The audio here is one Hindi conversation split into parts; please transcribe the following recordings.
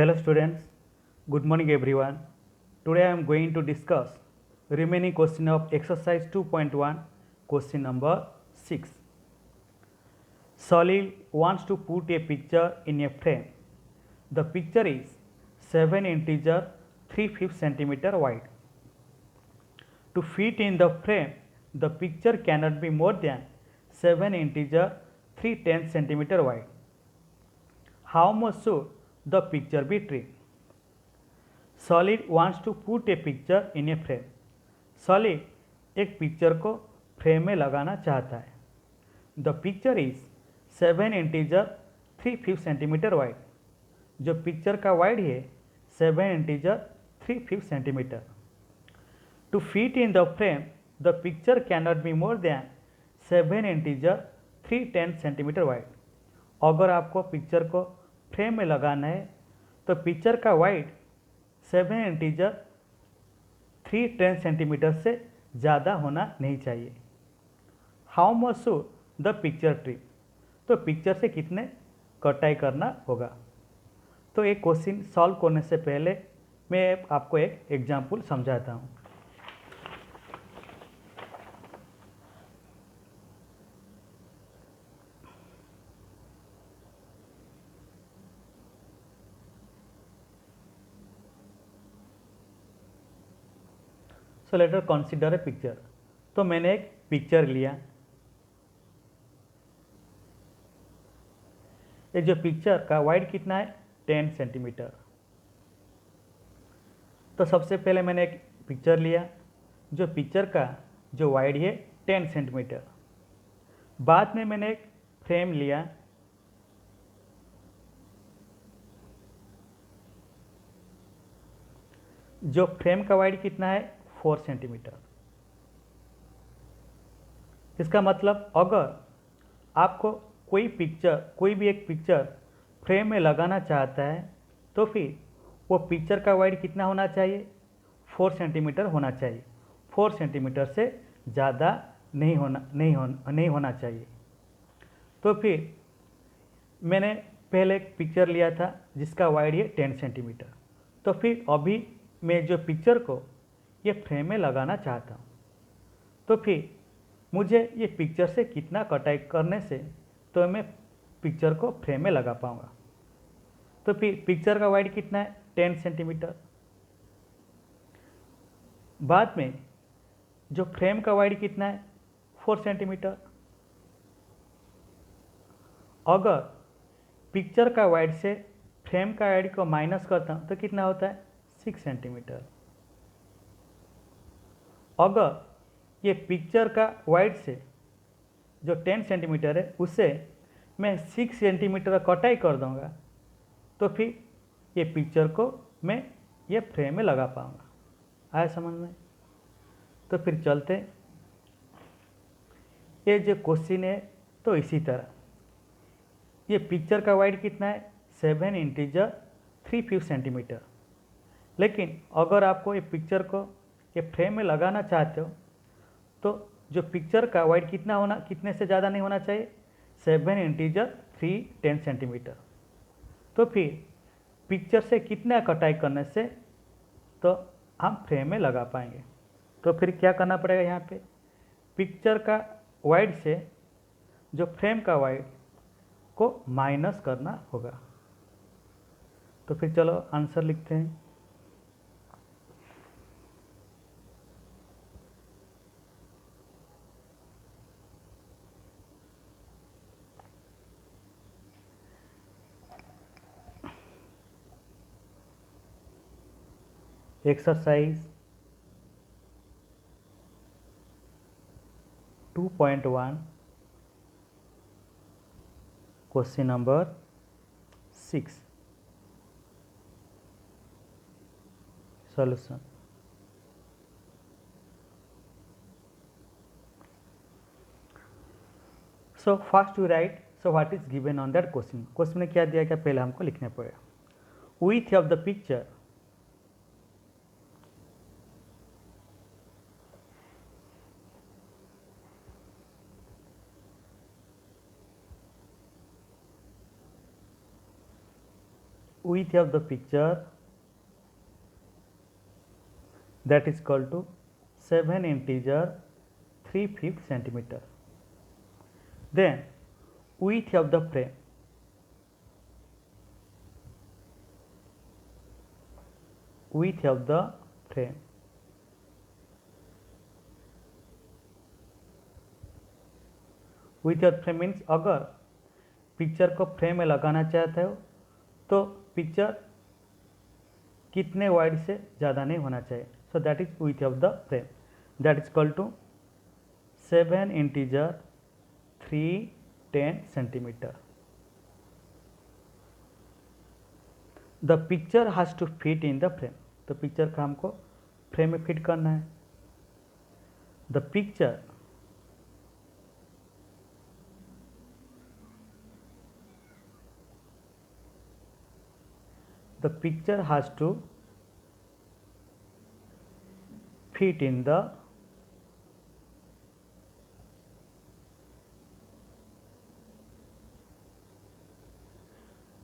Hello students, good morning everyone. Today I am going to discuss remaining question of exercise 2.1, question number 6. Salil wants to put a picture in a frame. The picture is 7 integer 3/5 centimeter wide. To fit in the frame, the picture cannot be more than 7 integer 3/10 centimeter wide. How much should the picture be trimmed? सॉलिड wants to put a picture in a frame. सॉलिड एक पिक्चर को फ्रेम में लगाना चाहता है. The picture is 7 integer 3/5 centimetre wide. जो पिक्चर का वाइड है 7 integer 3/5 centimetre. To fit in the frame the picture cannot be more than 7 integer 3/10 centimetre wide. अगर आपको पिक्चर को फ्रेम में लगाना है तो पिक्चर का वाइड 7 इंटीजर 3/10 सेंटीमीटर से ज़्यादा होना नहीं चाहिए. How much should the picture trim. तो पिक्चर से कितने कटाई करना होगा. तो एक क्वेश्चन सॉल्व करने से पहले मैं आपको एक एग्जाम्पल समझाता हूँ. So let us consider a picture. तो मैंने एक पिक्चर लिया. ये जो पिक्चर का वाइड कितना है 10 सेंटीमीटर. तो सबसे पहले मैंने एक पिक्चर लिया जो पिक्चर का जो वाइड है 10 सेंटीमीटर. बाद में मैंने एक फ्रेम लिया जो फ्रेम का वाइड कितना है 4 सेंटीमीटर. इसका मतलब अगर आपको कोई भी एक पिक्चर फ्रेम में लगाना चाहता है तो फिर वो पिक्चर का वाइड कितना होना चाहिए 4 सेंटीमीटर होना चाहिए. 4 सेंटीमीटर से ज़्यादा नहीं होना चाहिए. तो फिर मैंने पहले एक पिक्चर लिया था जिसका वाइड है 10 सेंटीमीटर. तो फिर अभी मैं जो पिक्चर को ये फ्रेम में लगाना चाहता हूँ तो फिर मुझे ये पिक्चर से कितना कटाई करने से तो मैं पिक्चर को फ्रेम में लगा पाऊँगा. तो फिर पिक्चर का वाइड कितना है 10 सेंटीमीटर. बाद में जो फ्रेम का वाइड कितना है 4 सेंटीमीटर. अगर पिक्चर का वाइड से फ्रेम का वाइड को माइनस करता हूँ तो कितना होता है 6 सेंटीमीटर. अगर ये पिक्चर का वाइड से जो 10 सेंटीमीटर है उससे मैं 6 सेंटीमीटर कटाई कर दूंगा तो फिर ये पिक्चर को मैं ये फ्रेम में लगा पाऊंगा. आया समझ में. तो फिर चलते ये जो क्वेश्चन है तो इसी तरह ये पिक्चर का वाइड कितना है 7 इंटीजर 3/5 सेंटीमीटर. लेकिन अगर आपको ये पिक्चर को ये फ्रेम में लगाना चाहते हो तो जो पिक्चर का वाइड कितने से ज़्यादा नहीं होना चाहिए 7 इंटीजर 3/10 सेंटीमीटर. तो फिर पिक्चर से कितना कटाई करने से तो हम फ्रेम में लगा पाएंगे. तो फिर क्या करना पड़ेगा यहाँ पे पिक्चर का वाइड से जो फ्रेम का वाइड को माइनस करना होगा. तो फिर चलो आंसर लिखते हैं. Exercise 2.1 question number 6 solution. So first you right so what is given on that question. Question में क्या दिया गया पहले हमको लिखना पड़ेगा. Width of the picture width of the picture, that is equal to 7 integer 3/5 centimeter. Then width of the frame, width of the frame, width of frame means अगर पिक्चर को फ्रेम में लगाना चाहते हो तो पिक्चर कितने वाइड से ज़्यादा नहीं होना चाहिए. So that is width of the frame, that is equal to 7 integer 310 centimetre. The picture has to fit in the frame. तो पिक्चर का हमको फ्रेम में फिट करना है. The picture has to fit in the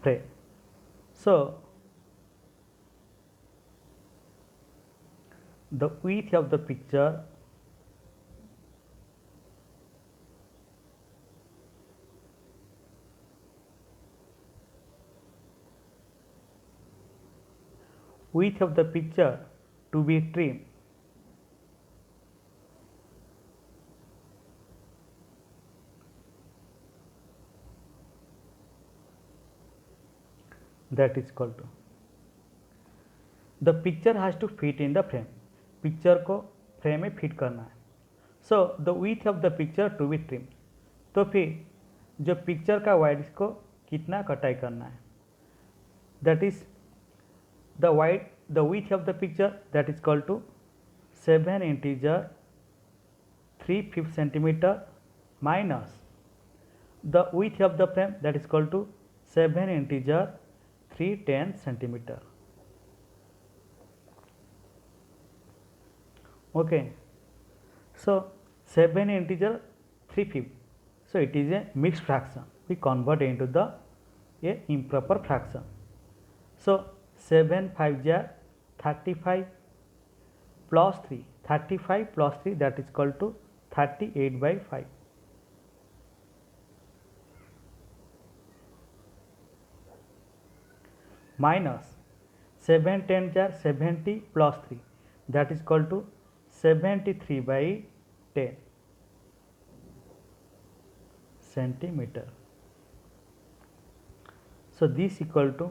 frame. So the width of the picture to be trimmed that is equal to the picture has to fit in the frame. Picture को फ्रेम में फिट करना है. So the width of the picture to be trim. तो फिर जो पिक्चर का वाइड को कितना कटाई करना है, that is the width of the picture, that is equal to 7 integer 3/5 centimeter minus the width of the frame, that is equal to 7 integer 310 centimeter. Okay, so 7 integer 3/5, so it is a mixed fraction. We convert into the a improper fraction. So 7 5 are 35 plus 3, 35 plus 3, that is equal to 38/5. Minus 7 10 are 70 plus 3, that is equal to 73/10 centimeter. So this equal to,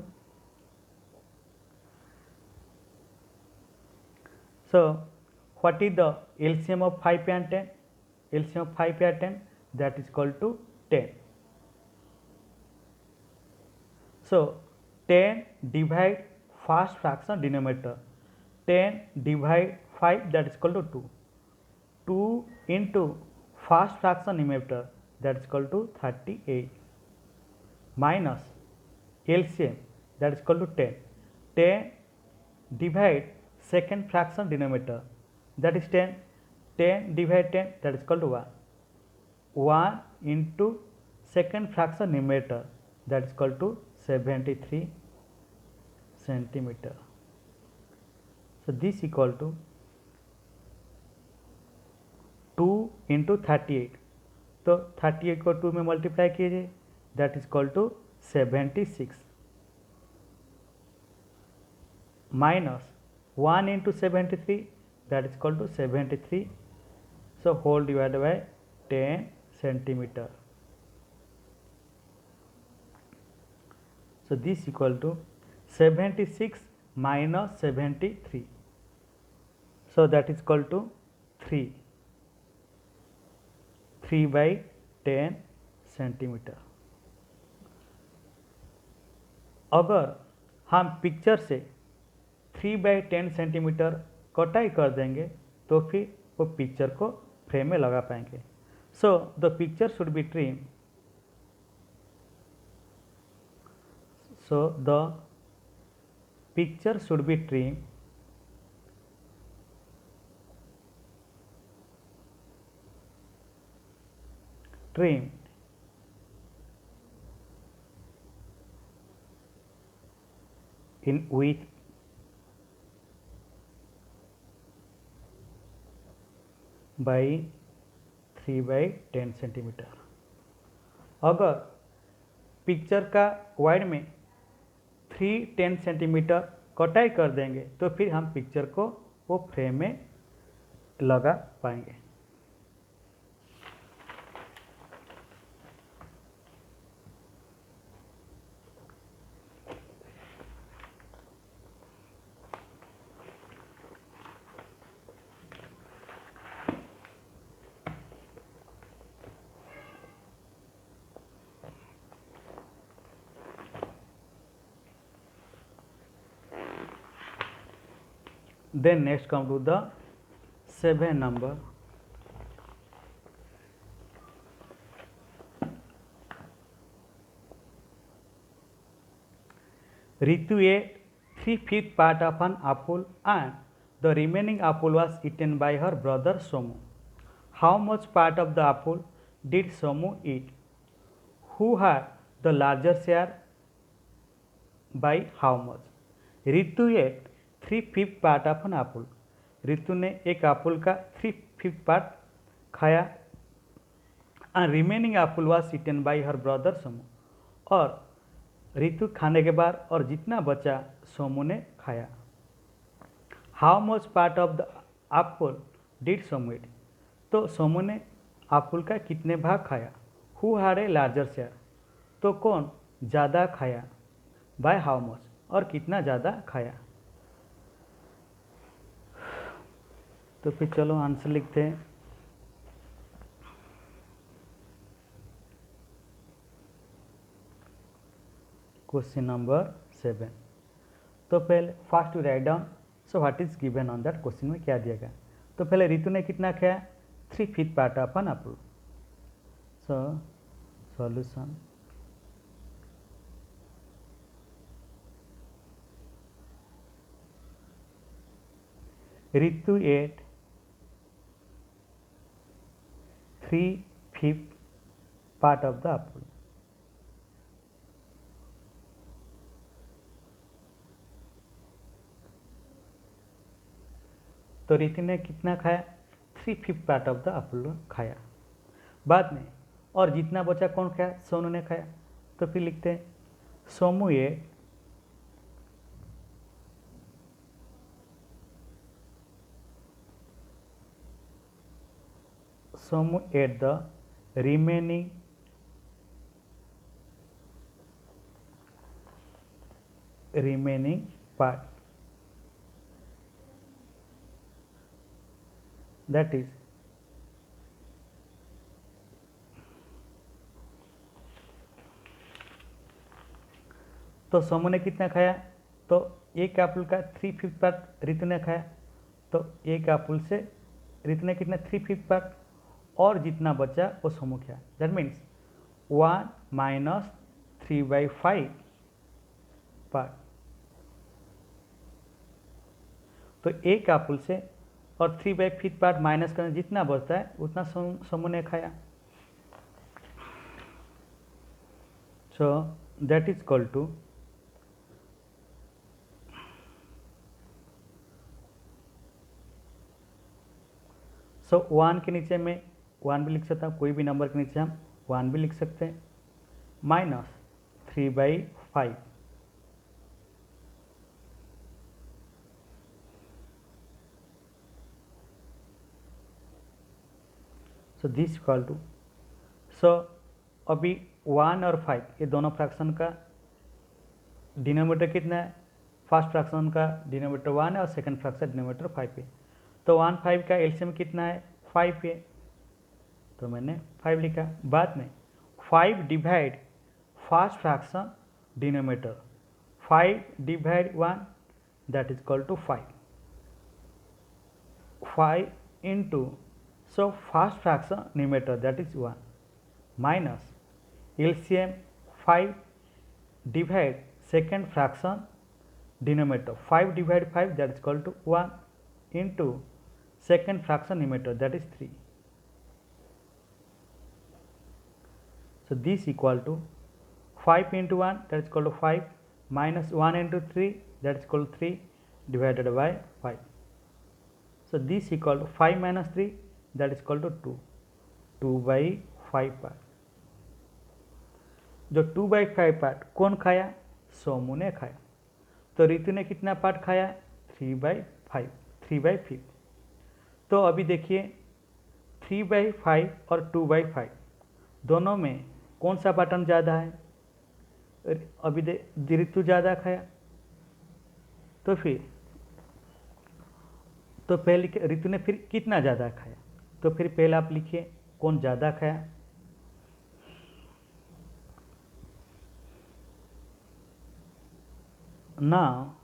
so what is the LCM of 5 and 10? LCM of 5 and 10, that is equal to 10. So 10 divide first fraction denominator, 10 divide 5, that is equal to 2. 2 into first fraction numerator, that is equal to 38, minus LCM, that is equal to 10. 10 divide second fraction denominator, that is 10. 10 divide 10, that is equal to 1. 1 into second fraction numerator, that is equal to 73 centimeter. So this equal to 2 into 38. तो 38 को 2 में मल्टीप्लाई कीजिए, that is equal to 76 minus 1 into 73, that is equal to 73. So whole divided by 10 centimeter. So this equal to 76 minus 73. So that is equal to 3. 3/10 centimetre. अगर हम पिक्चर से 3/10 सेंटीमीटर कटाई कर देंगे तो फिर वो पिक्चर को फ्रेम में लगा पाएंगे. So the picture should be trim. So the picture should be trim in width by 3/10 centimetre. अगर पिक्चर का वाइड में 310 सेंटीमीटर कटाई कर देंगे तो फिर हम पिक्चर को वो फ्रेम में लगा पाएंगे। Then next come to the 7 number. Ritu ate 3/5 part of an apple and the remaining apple was eaten by her brother Somu. How much part of the apple did Somu eat? Who had the larger share? By how much? Ritu ate 3/5 part of an apple. Ritu ने एक एप्पल का 3/5 पार्ट खाया। And remaining apple was eaten by her brother Somu, और रितु खाने के बाद और जितना बचा सोमू ने खाया। How much part of the Apple did Somu it? तो सोमू ने एप्पल का कितने भाग खाया। Who had a larger share? तो कौन ज़्यादा खाया। By how much? और कितना ज़्यादा खाया। तो फिर चलो आंसर लिखते हैं। Question number 7। तो पहले first to write down so what is given on that question में क्या दिया गया। तो पहले रितु ने कितना खाया? 3/5 part of an apple. So solution Ritu ate 3/5 part of the apple. तो रितु ने कितना खाया? 3/5 पार्ट ऑफ द एप्पल खाया। बाद में और जितना बचा कौन खाया? सोनू ने खाया। तो फिर लिखते हैं Somu ate the remaining part, that is तो सोमू ने कितना खाया? तो एक एप्पल का 3/5 पार्ट रितु ने खाया। तो एक एप्पल से रितु ने कितना 3/5 पार्ट, और जितना बचा वो सोमू खाया। That means 1 minus 3/5 part. तो एक एप्पल से और 3/5 पार्ट माइनस करने जितना बचता है उतना सोमू ने खाया। So that is equal to so 1 के नीचे में 1 भी लिख सकता हूँ, कोई भी नंबर के नीचे हम 1 भी लिख सकते हैं, minus 3/5। So this equal to so अभी 1 और 5 ये दोनों फ्रैक्शन का डिनोमिनेटर कितना है? फर्स्ट फ्रैक्शन का डिनोमिनेटर 1 है और सेकंड फ्रैक्शन डिनोमिनेटर 5 है। तो 1 5 का एलसीएम कितना है? 5 है, तो मैंने 5 लिखा। बाद में 5 divide first fraction denominator, 5 divide 1 that is equal to 5। 5 into so first fraction numerator that is 1 minus LCM 5 divide second fraction denominator, 5 divide 5 that is equal to 1 into second fraction numerator that is 3। So this equal to 5 into 1 that is equal to 5, minus 1 into 3, that is equal to 3 divided by 5. So this equal to 5 minus 3, that is equal to 2, 2 by 5 part. जो 2 by 5 पार्ट कौन खाया? सोमू ने खाया। तो रितु ने कितना पार्ट खाया? 3 by 5, 3 by 5। तो अभी देखिए 3 by 5 और 2 by 5 दोनों में कौन सा पार्टन ज़्यादा है? अभी ऋतु ज़्यादा खाया, तो फिर तो पहले ऋतु ने फिर कितना ज़्यादा खाया? तो फिर पहले आप लिखिए कौन ज़्यादा खाया। ना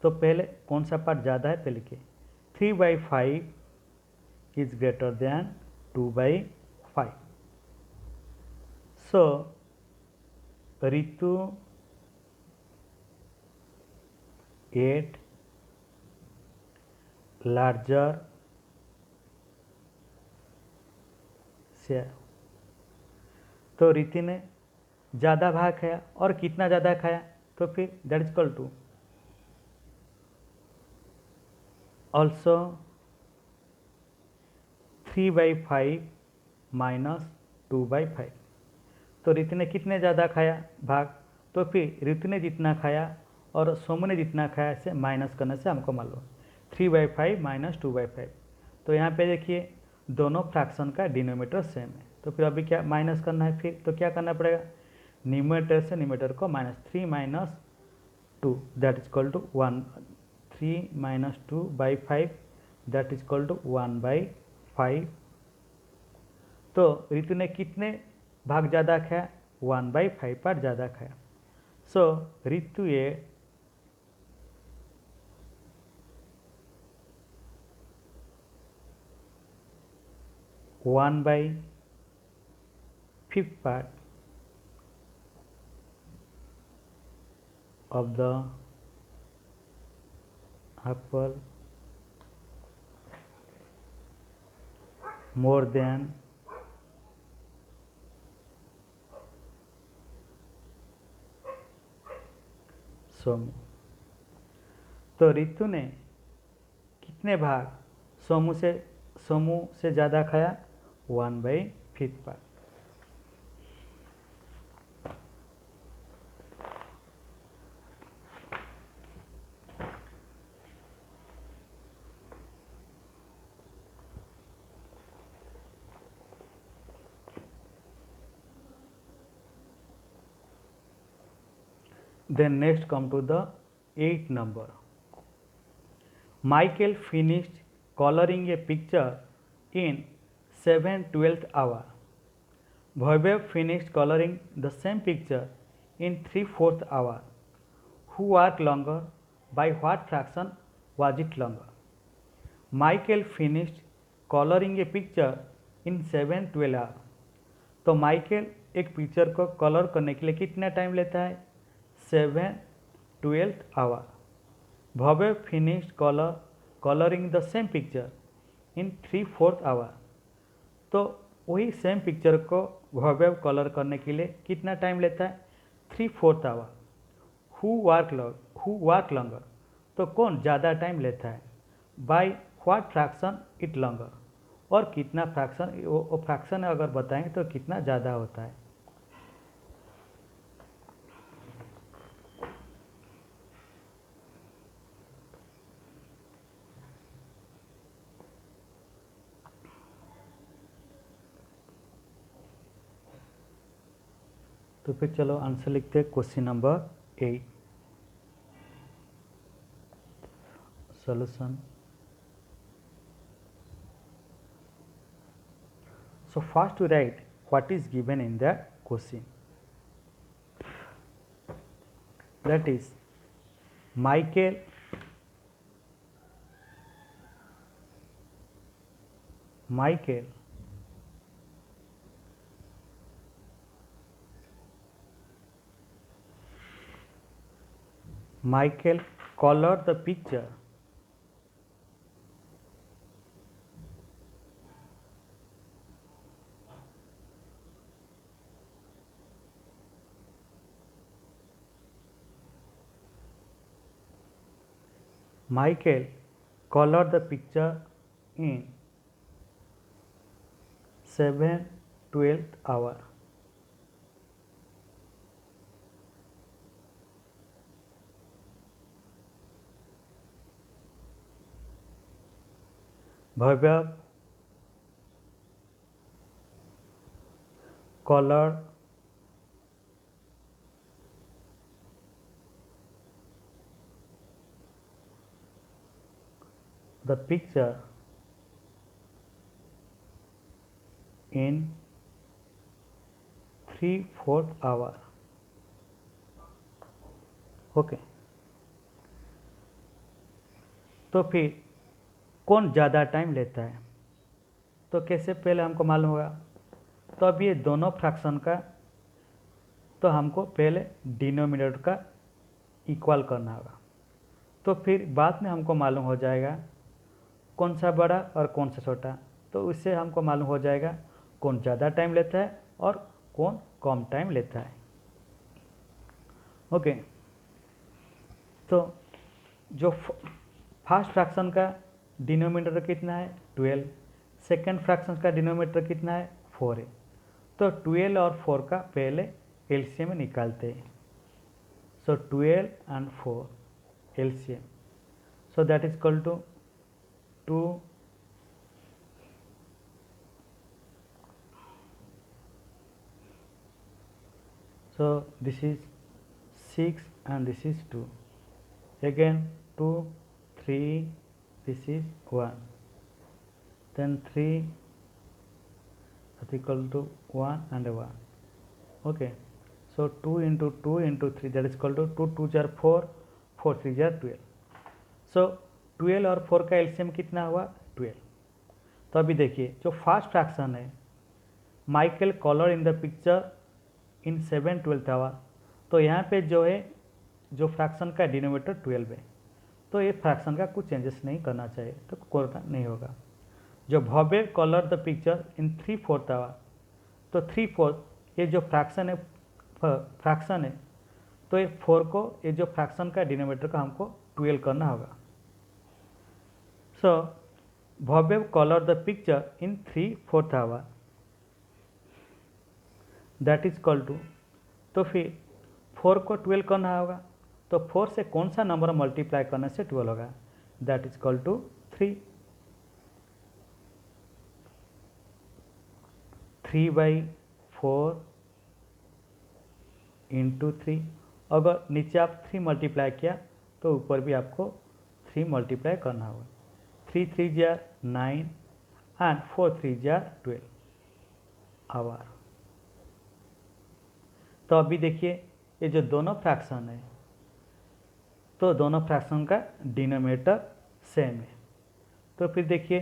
तो पहले कौन सा पार्ट ज़्यादा है पहले लिखिए। 3 by 5 is greater than 2 by 5। So Ritu ate larger share. तो ऋतु ने ज़्यादा भाग खाया और कितना ज़्यादा खाया? तो फिर that is equal to also 3 by 5 minus 2 by 5। तो ऋतु ने कितने ज़्यादा खाया भाग? तो फिर ऋतु ने जितना खाया और सोमू ने जितना खाया से माइनस करने से हमको मालूम 3 by 5 माइनस 2 by 5। तो यहाँ पे देखिए दोनों फ्रैक्शन का डिनोमीटर सेम है। तो फिर अभी क्या माइनस करना है? फिर तो क्या करना पड़ेगा? न्यूमरेटर से न्यूमरेटर को minus 3 minus 2 that is equal to 1, 3 minus 2 by 5 that is equal to 1 by 5। तो ऋतु ने कितने भाग ज़्यादा खाया? 1 by 5 पार्ट ज़्यादा खाया। So Ritu ate one by 5 part of the apple more than Somu. तो ऋतु ने कितने भाग सोमू से ज़्यादा खाया? 1 by 5 part. Then next come to the 8th number. Michael finished coloring a picture in 7/12 hour. Vaibhav finished coloring the same picture in 3/4 hour. Who worked longer? By what fraction was it longer? Michael finished coloring a picture in 7/12 hour. तो माइकल एक पिक्चर को कलर करने के लिए कितना टाइम लेता है? 7/12 hour. Bhavya finished colouring the same picture in 3/4 hour. तो वही सेम पिक्चर को भव्य कलर करने के लिए कितना टाइम लेता है? 3/4 आवर। Who work longer? तो कौन ज़्यादा टाइम लेता है? By what fraction it longer? और कितना फ्रैक्शन, वो फ्रैक्शन अगर बताएं तो कितना ज़्यादा होता है। तो फिर चलो आंसर लिखते हैं question number 8। Solution. So first we write what is given in the question. That is Michael colored the picture Michael colored the picture in 7/12 hour. Bhavya colored the picture in 3/4 hour. Okay, तो फिर कौन ज़्यादा टाइम लेता है? तो कैसे पहले हमको मालूम होगा? तो अब ये दोनों फ्रैक्शन का तो हमको पहले डिनोमिनेटर का इक्वल करना होगा, तो फिर बाद में हमको मालूम हो जाएगा कौन सा बड़ा और कौन सा छोटा। तो उससे हमको मालूम हो जाएगा कौन ज़्यादा टाइम लेता है और कौन कम टाइम लेता है। ओके, तो जो फर्स्ट फ्रैक्शन का डिनोमिनेटर कितना है 12, सेकेंड फ्रैक्शन का डिनोमिनेटर कितना है 4 है। तो 12 और 4 का पहले एलसीएम निकालते हैं। So 12 and 4 LCM, so that is equal to 2 so this is 6 and this is 2, again 2 3, this is 1, then 3 is equal to 1 and 1. Okay, so 2 into 2 into 3, that is equal to 2 2 jar 4, 4 3 jar 12. so 12 और 4 का एलसीएम कितना हुआ 12। तो अभी देखिए जो फर्स्ट फ्रैक्शन है Michael colour in the picture in 7/12 hour, तो यहाँ पे जो है जो फ्रैक्शन का डिनोमिनेटर 12 है, तो ये फ्रैक्शन का कुछ चेंजेस नहीं करना चाहिए, तो करना नहीं होगा। जो Bhavya colour the picture in 3/4 hour, तो 3/4 ये जो फ्रैक्शन है तो ये 4 को ये जो फ्रैक्शन का डिनोमिनेटर का हमको 12 करना होगा। सो Bhavya colour the picture in 3/4 hour, that is equal to, तो फिर 4 को 12 करना होगा, तो 4 से कौन सा नंबर मल्टीप्लाई करने से 12 होगा, that is equal to 3। 3/4 into 3, अगर नीचे आप 3 मल्टीप्लाई किया तो ऊपर भी आपको 3 मल्टीप्लाई करना होगा। 3 3 जार 9 एंड 4 3 जार 12 आवर। तो अभी देखिए ये जो दोनों फ्रैक्शन है तो दोनों फ्रैक्शन का डिनोमिनेटर सेम है, तो फिर देखिए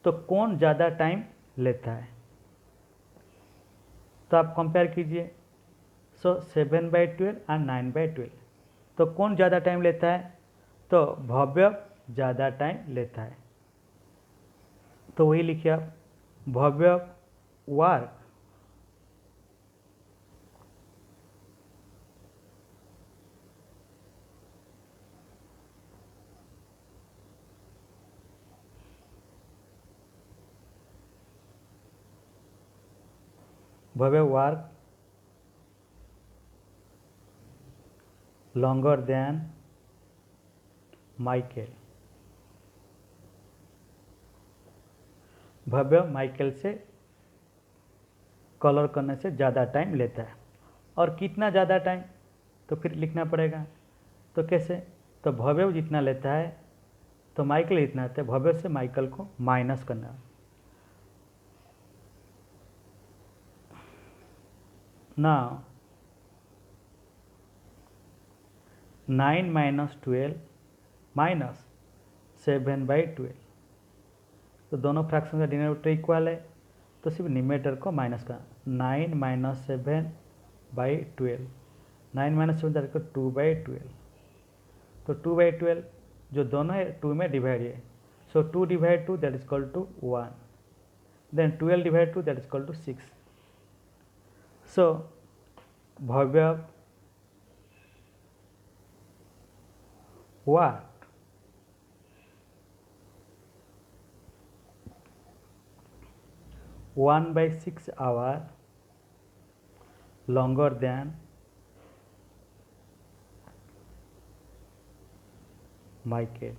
तो कौन ज़्यादा टाइम लेता है, तो आप कंपेयर कीजिए। सो 7/12 एंड 9/12, तो कौन ज़्यादा टाइम लेता है, तो भव्य ज़्यादा टाइम लेता है, तो वही लिखिए आप भव्य वर्क भव्य वर्क longer than माइकल, भव्य माइकल से कलर करने से ज़्यादा टाइम लेता है। और कितना ज़्यादा टाइम, तो फिर लिखना पड़ेगा, तो कैसे, तो भव्य जितना लेता है तो माइकल इतना लेता है, भव्य से माइकल को माइनस करना। नाउ 9 minus 12 माइनस 7/12, तो दोनों फ्रैक्शन का डिनोमिनेटर इक्वल है, तो सिर्फ न्यूमरेटर को माइनस करना। 9 minus 7/12, 9 minus 7 दैट 2/12, तो 2/12 जो दोनों है 2 में डिवाइड है, so 2 divide 2 that is equal to 1, then 12 divide 2 that is equal to 6। So Bhavya What? One by 6 hour longer than Michael.